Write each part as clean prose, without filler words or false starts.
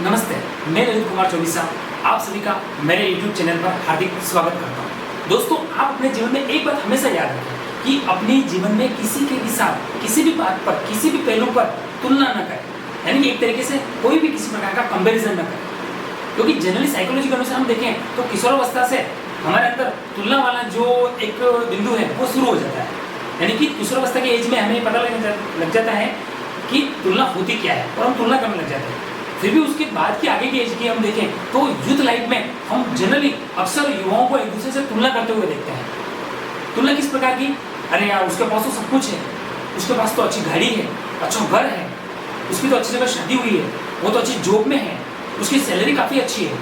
नमस्ते, मैं ललित कुमार चौबीसा आप सभी का मेरे YouTube चैनल पर हार्दिक स्वागत करता हूँ। दोस्तों, आप अपने जीवन में एक बात हमेशा याद रखें कि अपने जीवन में किसी के भी साथ किसी भी बात पर किसी भी पहलू पर तुलना न करें, यानी कि एक तरीके से कोई भी किसी प्रकार का कंपैरिजन न करें। क्योंकि जनरली साइकोलॉजी के अनुसार हम देखें तो किशोरावस्था से हमारे अंदर तुलना वाला जो एक बिंदु है वो शुरू हो जाता है। यानी कि किशोरावस्था के एज में हमें पता लग जाता है कि तुलना होती क्या है और हम तुलना करने लग जाते हैं। फिर भी उसके बाद की आगे की एज की हम देखें तो यूथ लाइफ में हम जनरली अक्सर युवाओं को एक दूसरे से तुलना करते हुए देखते हैं। तुलना किस प्रकार की? अरे यार, उसके पास तो सब कुछ है, उसके पास तो अच्छी गाड़ी है, अच्छा घर है, उसकी तो अच्छी जगह शादी हुई है, वो तो अच्छी जॉब में है, उसकी सैलरी काफ़ी अच्छी है,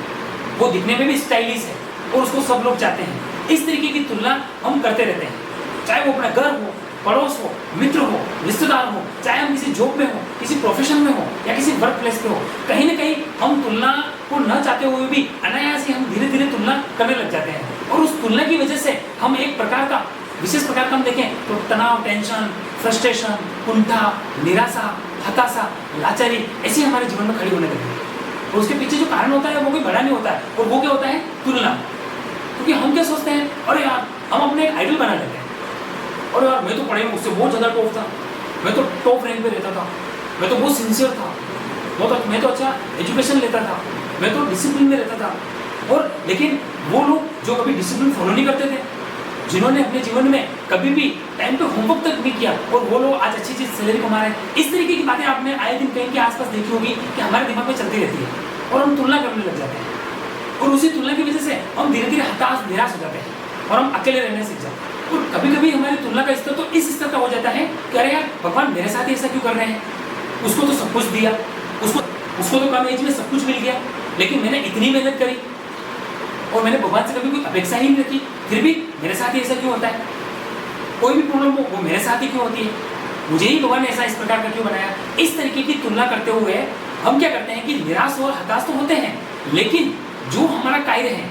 वो दिखने में भी स्टाइलिश है और उसको सब लोग चाहते हैं। इस तरीके की तुलना हम करते रहते हैं, चाहे वो अपना घर हो, पड़ोस हो, मित्र हो, रिश्तेदार हो, चाहे हम किसी जॉब में हो, किसी प्रोफेशन में हो या किसी वर्क प्लेस पे हो। कहीं ना कहीं हम तुलना को न चाहते हुए भी अनायास ही हम धीरे धीरे तुलना करने लग जाते हैं और उस तुलना की वजह से हम एक प्रकार का विशेष प्रकार का हम देखें तो तनाव, टेंशन, फ्रस्ट्रेशन, कुंठा, निराशा, हताशा, लाचारी ऐसी हमारे जीवन में खड़ी होने लगती है। और उसके पीछे जो कारण होता है वो कोई बड़ा नहीं होता है और वो क्या होता है? तुलना। क्योंकि हम क्या सोचते हैं, अरे यार, हम अपने एक आइडल बना लेते हैं। और यार, मैं तो पढ़ाई में उससे बहुत ज़्यादा टॉप था, मैं तो टॉप रैंक पे रहता था, मैं तो बहुत सिंसियर था, मैं तो अच्छा एजुकेशन लेता था, मैं तो डिसिप्लिन में रहता था। और लेकिन वो लोग जो कभी डिसिप्लिन फॉलो नहीं करते थे, जिन्होंने अपने जीवन में कभी भी टाइम पे होमवर्क तक नहीं किया और वो लोग आज अच्छी चीज़ सैलरी कमा रहे हैं, इस तरीके की बातें आपने आए दिन कहीं के आसपास देखी होगी कि हमारे दिमाग में चलती रहती है और हम तुलना करने लग जाते हैं। और उसी तुलना की वजह से हम धीरे धीरे हताश, निराश हो जाते हैं और हम अकेले रहने सीख जाते हैं। और कभी कभी हमारी तुलना का स्तर तो इस स्तर का हो जाता है कि अरे यार, भगवान मेरे साथ ऐसा क्यों कर रहे हैं? उसको तो सब कुछ दिया, उसको तो कम एज में सब कुछ मिल गया, लेकिन मैंने इतनी मेहनत करी और मैंने भगवान से कभी कोई अपेक्षा ही नहीं रखी, फिर भी मेरे साथ ही ऐसा क्यों होता है? कोई भी प्रॉब्लम हो वो मेरे साथ ही क्यों होती है? मुझे ही भगवान ने ऐसा इस प्रकार का क्यों बनाया? इस तरीके की तुलना करते हुए हम क्या करते हैं कि निराश और हताश तो होते हैं, लेकिन जो हमारा कार्य है,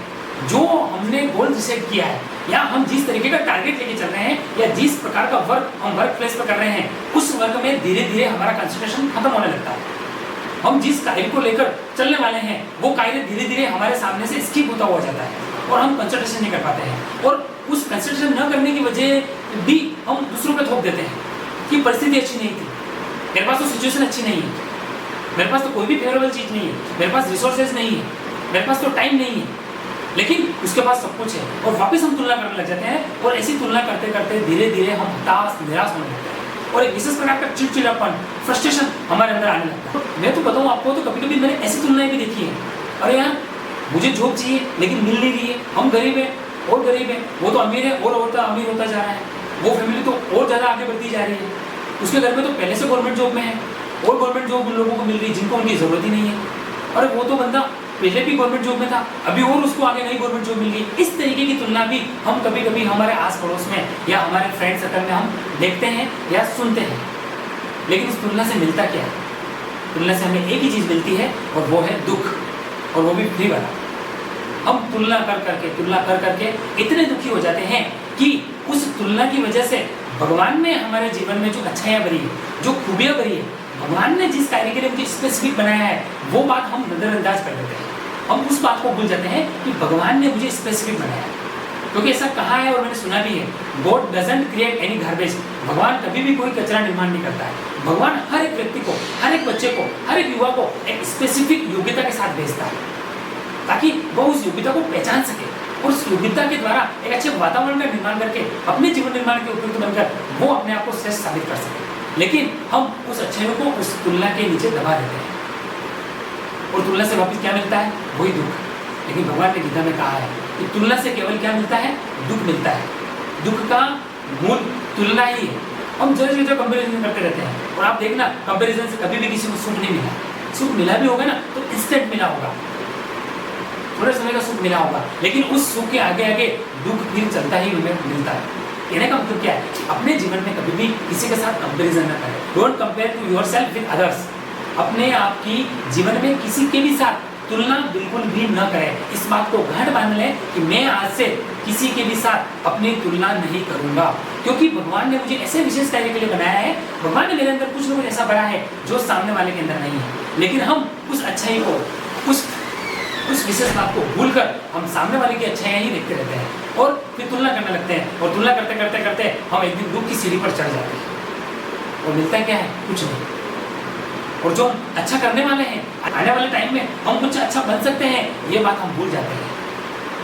जो हमने गोल डिसाइड किया है या हम जिस तरीके का टारगेट लेके चल रहे हैं या जिस प्रकार का वर्क हम वर्क प्लेस पर कर रहे हैं, उस वर्क में धीरे धीरे हमारा कंसंट्रेशन खत्म होने लगता है। हम जिस कार्य को लेकर चलने वाले हैं वो कार्य धीरे धीरे हमारे सामने से स्किप होता हुआ जाता है और हम कंसंट्रेशन नहीं कर पाते हैं। और उस कंसंट्रेशन न करने की वजह भी हम दूसरों पर थोप देते हैं कि परिस्थिति अच्छी नहीं थी, मेरे पास तो सिचुएशन अच्छी नहीं है, मेरे पास तो कोई भी फेवरेबल चीज़ नहीं है, मेरे पास रिसोर्सेज नहीं है, मेरे पास तो टाइम नहीं है, लेकिन उसके पास सब कुछ है। और वापस हम तुलना करने लग जाते हैं और ऐसी तुलना करते करते धीरे धीरे हम हताश, निराश होने लगते हैं और एक विशेष प्रकार का चिड़चिड़ापन, फ्रस्ट्रेशन हमारे अंदर आने लगता है। मैं तो बताऊँ आपको, तो कभी कभी मैंने ऐसी तुलनाएं भी देखी है, अरे यार, मुझे जॉब चाहिए लेकिन मिल नहीं रही है, हम गरीब हैं और गरीब हैं, वो तो अमीर है और अमीर होता जा रहा है, वो फैमिली तो और ज़्यादा आगे बढ़ती जा रही है, उसके घर में तो पहले से गवर्नमेंट जॉब में है और गवर्नमेंट जॉब उन लोगों को मिल रही है जिनको उनकी ज़रूरत ही नहीं है, अरे वो तो बंदा पहले भी गवर्नमेंट जॉब में था, अभी और उसको आगे नई गवर्नमेंट जॉब मिल गई। इस तरीके की तुलना भी हम कभी कभी हमारे आस पड़ोस में या हमारे फ्रेंड सर्कल में हम देखते हैं या सुनते हैं। लेकिन उस तुलना से मिलता क्या है? तुलना से हमें एक ही चीज़ मिलती है और वो है दुख, और वो भी फ्री वाला। हम तुलना कर करके इतने दुखी हो जाते हैं कि उस तुलना की वजह से भगवान ने हमारे जीवन में जो अच्छाइयाँ भरी है, जो खूबियाँ भरी है, भगवान ने जिस कार्य के लिए मुझे स्पेसिफिक बनाया है, वो बात हम नजरअंदाज कर देते हैं। हम उस बात को भूल जाते हैं कि भगवान ने मुझे स्पेसिफिक बनाया है। क्योंकि ऐसा कहा है और मैंने सुना भी है, God doesn't create any garbage. भगवान कभी भी कोई कचरा निर्माण नहीं करता है। भगवान हर एक व्यक्ति को, हर एक बच्चे को, हर एक युवा को एक स्पेसिफिक योग्यता के साथ भेजता है ताकि वह उस योग्यता को पहचान सके और उस योग्यता के द्वारा एक अच्छे वातावरण का निर्माण करके अपने जीवन निर्माण के उपयुक्त बनकर वो अपने आप को श्रेष्ठ साबित कर सके। लेकिन हम उस अच्छाइयों को उस तुलना के नीचे दबा देते हैं और तुलना से वापस क्या मिलता है? वही दुख। लेकिन भगवान ने गीता में कहा है कि तुलना से केवल क्या मिलता है? दुख मिलता है। दुख का मूल तुलना ही है। हम जगह कंपैरिजन करते रहते हैं और आप देखना, कंपैरिजन से कभी भी किसी को सुख नहीं मिला। सुख मिला भी होगा ना तो इंस्टेंट मिला होगा, थोड़े समय का सुख मिला होगा, लेकिन उस सुख के आगे आगे दुख फिर चलता ही मिलता है। कहने का मतलब क्या है? अपने जीवन में कभी भी किसी के साथ कंपैरिजन न करें। Don't compare to yourself with others. अपने आप की जीवन में किसी के भी साथ तुलना बिल्कुल भी न करें। इस बात को गांठ बांध लें कि मैं आज से किसी के भी साथ अपनी तुलना नहीं करूंगा, क्योंकि भगवान ने मुझे ऐसे विशेष कार्य के लिए बनाया है। भगवान ने मेरे अंदर कुछ ना कुछ ऐसा भरा है जो सामने वाले के अंदर नहीं है, लेकिन हम उस अच्छाई को, उस विशेष बात को भूलकर हम सामने वाले की अच्छाइयाँ ही देखते रहते हैं और फिर तुलना करने लगते हैं, और तुलना करते करते करते हम एक दिन दुख की सीढ़ी पर चढ़ जाते हैं और मिलता क्या है? कुछ नहीं। और जो हम अच्छा करने वाले हैं, आने वाले टाइम में हम कुछ अच्छा बन सकते हैं, ये बात हम भूल जाते हैं।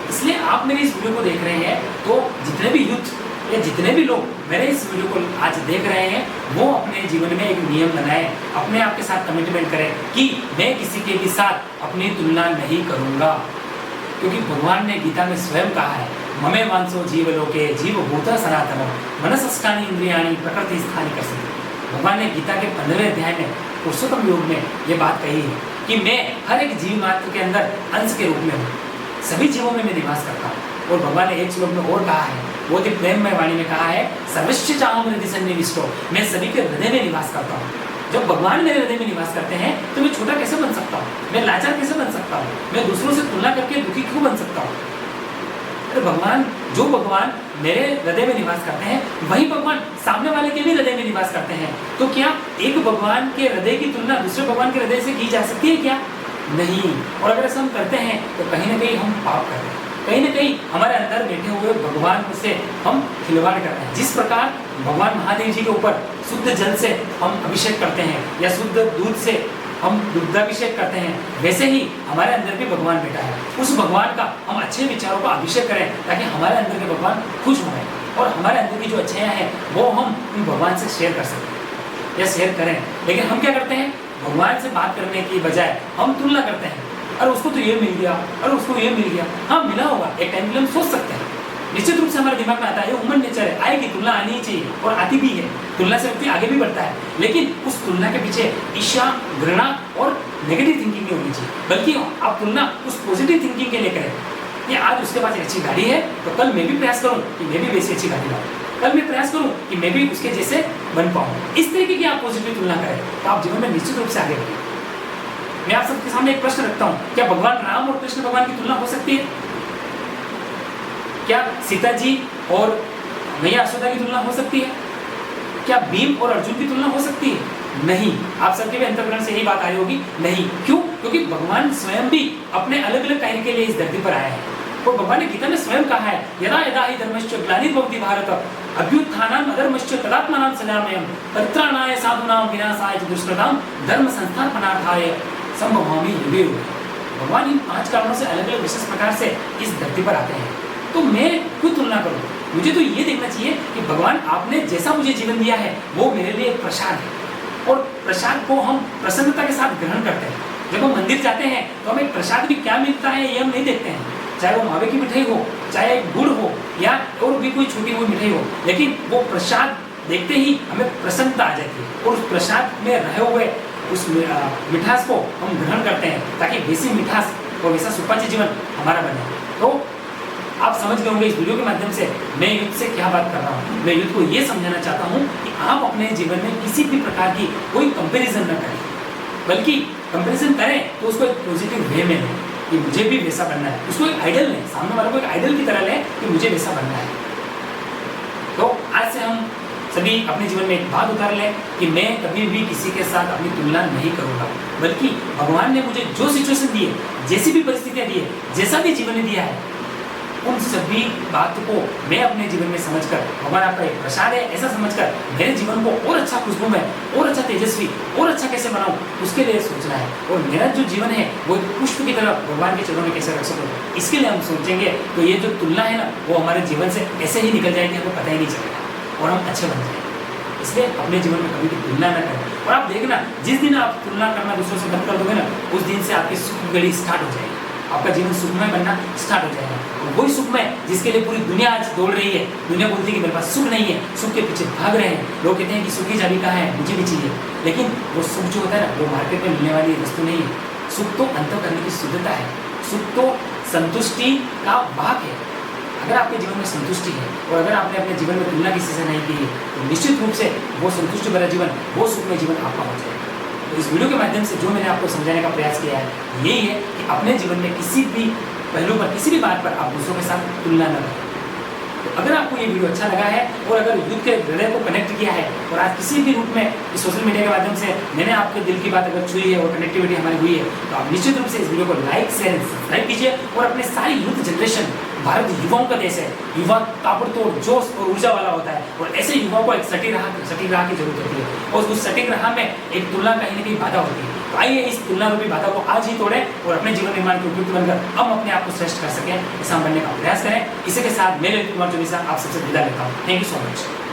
इसलिए आप मेरे इस वीडियो को देख रहे हैं तो जितने भी यूथ या जितने भी लोग मेरे इस वीडियो को आज देख रहे हैं, वो अपने जीवन में एक नियम बनाएं, अपने आप के साथ कमिटमेंट करें कि मैं किसी के भी साथ अपनी तुलना नहीं करूंगा। क्योंकि भगवान ने गीता में स्वयं कहा है, ममे वांसो जीवलोके जीवभूत सनातन मनसस्कानि इंद्रियाणि प्रकृति स्थानी कर्षति। भगवान ने गीता के 15वें अध्याय में पुरुषोत्तम योग में ये बात कही है कि मैं हर एक जीव मात्र के अंदर अंश के रूप में हूँ, सभी जीवों में मैं निवास करता हूँ। और भगवान ने एक श्लोक में और कहा है, बहुत ही प्रेममय वाणी में कहा है, सर्वश्च चाहम हृदय सन्निविष्टो, मैं सभी के हृदय में निवास करता हूँ। जब भगवान मेरे हृदय में निवास करते हैं तो मैं छोटा कैसे बन सकता हूँ? मैं लाचार कैसे बन सकता हूँ? मैं दूसरों से तुलना करके दुखी क्यों बन सकता हूँ? अरे जो भगवान मेरे हृदय में निवास करते हैं, वही भगवान सामने वाले के भी हृदय में निवास करते हैं। तो क्या एक भगवान के हृदय की तुलना दूसरे भगवान के हृदय से की जा सकती है क्या? नहीं। और अगर ऐसा हम करते हैं तो कहीं ना कहीं हम पाप कर रहे हैं, कहीं ना कहीं हमारे अंदर बैठे हुए भगवान से हम खिलवाड़ कर रहे हैं। जिस प्रकार भगवान महादेव जी के ऊपर शुद्ध जल से हम अभिषेक करते हैं या शुद्ध दूध से हम दुग्धाभिषेक करते हैं, वैसे ही हमारे अंदर भी भगवान बैठा है। उस भगवान का हम अच्छे विचारों का अभिषेक करें ताकि हमारे अंदर के भगवान खुश हों और हमारे अंदर की जो अच्छाइयाँ हैं वो हम उन भगवान से शेयर कर सकें या शेयर करें। लेकिन हम क्या करते हैं? भगवान से बात करने की बजाय हम तुलना करते हैं, अरे उसको तो ये मिल गया, अरे उसको ये मिल गया। हाँ, मिला होगा, एक टाइम के लिए हम सोच सकते हैं, निश्चित रूप से हमारे दिमाग में आता है, ह्यूमन नेचर है, आएगी, तुलना आनी ही चाहिए और आती भी है। तुलना से व्यक्ति आगे भी बढ़ता है, लेकिन उस तुलना के पीछे ईर्ष्या, घृणा और नेगेटिव थिंकिंग नहीं होनी चाहिए, बल्कि आप तुलना उस पॉजिटिव थिंकिंग के लिए करें। ये आज उसके पास एक अच्छी गाड़ी है तो कल मैं भी प्रयास करूँ कि मैं भी वैसी अच्छी गाड़ी लाऊं, कल मैं प्रयास करूँ कि मैं भी उसके जैसे बन पाऊँ। इस तरीके की आप पॉजिटिव तुलना करें तो आप जीवन में निश्चित रूप से आगे बढ़ेंगे। मैं आप सबके सामने एक प्रश्न रखता हूँ, क्या भगवान राम और कृष्ण भगवान की तुलना हो सकती है? क्या सीता जी और मैया यशोदा की तुलना हो सकती है? क्या भीम और अर्जुन की तुलना हो सकती है? नहीं। आप सबके भी अंतर्करण से यही बात आ रही होगी, नहीं। क्यों? क्योंकि भगवान स्वयं भी अपने अलग अलग कार्य के लिए इस धरती पर आए हैं और भगवान ने गीता में स्वयं कहा है, यदा यदा हि धर्मश्च ग्लानिर्भवति भारत अभ्युत्थानम् अधर्मश्च तदात्मानं सदाम्यहम् परित्राणाय साधूनां विनाशाय च दुष्कृतां धर्म संस्थापनार्थाय संभवामि युगे युगे। भगवान इन 5 कारणों से अलग अलग विशेष प्रकार से इस धरती पर आते हैं। तो मैं क्यों तुलना करूं? मुझे तो ये देखना चाहिए कि भगवान आपने जैसा मुझे जीवन दिया है वो मेरे लिए एक प्रसाद है और प्रसाद को हम प्रसन्नता के साथ ग्रहण करते हैं। जब हम मंदिर जाते हैं तो हमें प्रसाद भी क्या मिलता है ये हम नहीं देखते हैं, चाहे वो मावे की मिठाई हो, चाहे गुड़ हो या और भी कोई छोटी हुई मिठाई हो, लेकिन वो प्रसाद देखते ही हमें प्रसन्नता आ जाती है और उस प्रसाद में रहे हुए उस मिठास को हम ग्रहण करते हैं ताकि वैसी मिठास और वैसा सुपाच्य जीवन हमारा बने। तो आप समझ गए होंगे इस वीडियो के माध्यम से मैं युद्ध से क्या बात कर रहा हूँ। मैं युद्ध को ये समझाना चाहता हूँ कि आप अपने जीवन में किसी भी प्रकार की कोई कंपैरिजन न करें, बल्कि कंपैरिजन करें तो उसको एक पॉजिटिव वे में लें कि मुझे भी वैसा बनना है। उसको एक आइडल लें, सामने वाले को एक आइडल की तरह लें कि मुझे वैसा बनना है। तो आज से हम सभी अपने जीवन में एक बात उतार लें कि मैं कभी भी किसी के साथ अपनी तुलना नहीं करूँगा, बल्कि भगवान ने मुझे जो सिचुएशन दी है, जैसी भी परिस्थितियाँ दी है, जैसा भी जीवन दिया है, उन सभी बातों को मैं अपने जीवन में समझकर, भगवान आपका एक प्रसाद है ऐसा समझकर मेरे जीवन को और अच्छा खुशबूमय और अच्छा तेजस्वी और अच्छा कैसे बनाऊं, उसके लिए सोचना है। और मेरा जो जीवन है वो एक पुष्प की तरह भगवान के चरणों में कैसे रख सकूं, इसके लिए हम सोचेंगे तो ये जो तुलना है ना वो हमारे जीवन से ऐसे ही निकल जाएगी, हमको पता ही नहीं चलेगा और हम अच्छे बन जाएंगे। इसलिए अपने जीवन में कभी भी तुलना न करें। और आप देखना, जिस दिन आप तुलना करना दूसरों से बंद कर दोगे ना, उस दिन से आपकी सुख गली स्टार्ट हो जाएगी, आपका जीवन सुखमय बनना स्टार्ट हो जाएगा। और वही सुखमय जिसके लिए पूरी दुनिया आज दौड़ रही है, दुनिया बोलती है कि मेरे पास सुख नहीं है, सुख के पीछे भाग रहे हैं। लोग कहते हैं कि सुख की चाबी कहाँ है, मुझे भी चाहिए, लेकिन वो सुख जो होता है ना वो मार्केट में मिलने वाली वस्तु नहीं है। सुख तो अंतर करने की शुद्धता है, सुख तो संतुष्टि का भाग है। अगर आपके जीवन में संतुष्टि है और अगर आपने अपने जीवन में तुलना किसी से नहीं की है तो निश्चित रूप से वो संतुष्टि भरा जीवन, वो सुखमय जीवन आपका हो जाएगा। तो इस वीडियो के माध्यम से जो मैंने आपको समझाने का प्रयास किया है यही है कि अपने जीवन में किसी भी पहलू पर, किसी भी बात पर आप दूसरों के साथ तुलना न करें। तो अगर आपको ये वीडियो अच्छा लगा है और अगर यूथ के हृदय को कनेक्ट किया है और आज किसी भी रूप में इस सोशल मीडिया के माध्यम से मैंने आपके दिल की बात अगर छुई है और कनेक्टिविटी हमारी हुई है, तो आप निश्चित रूप से इस वीडियो को लाइक शेयर एंड सब्सक्राइब कीजिए और अपने सारी यूथ जनरेशन, भारत युवाओं का देश है, युवा ताबड़तोड़ जोश और ऊर्जा वाला होता है और ऐसे युवाओं को एक सटीक राह की जरूरत होती है और उस सटीक राह में एक तुलना कहीं ना कहीं बाधा होती है। तो आइए इस तुलना रूपी बाधा को आज ही तोड़ें और अपने जीवन निर्माण के उपयुक्त बनकर हम अपने आप को श्रेष्ठ कर सकें, ऐसा बनने का प्रयास करें। इसी के साथ मैं ललित कुमार चौबीसा आप सबसे विदा लेता हूँ। Thank you so much.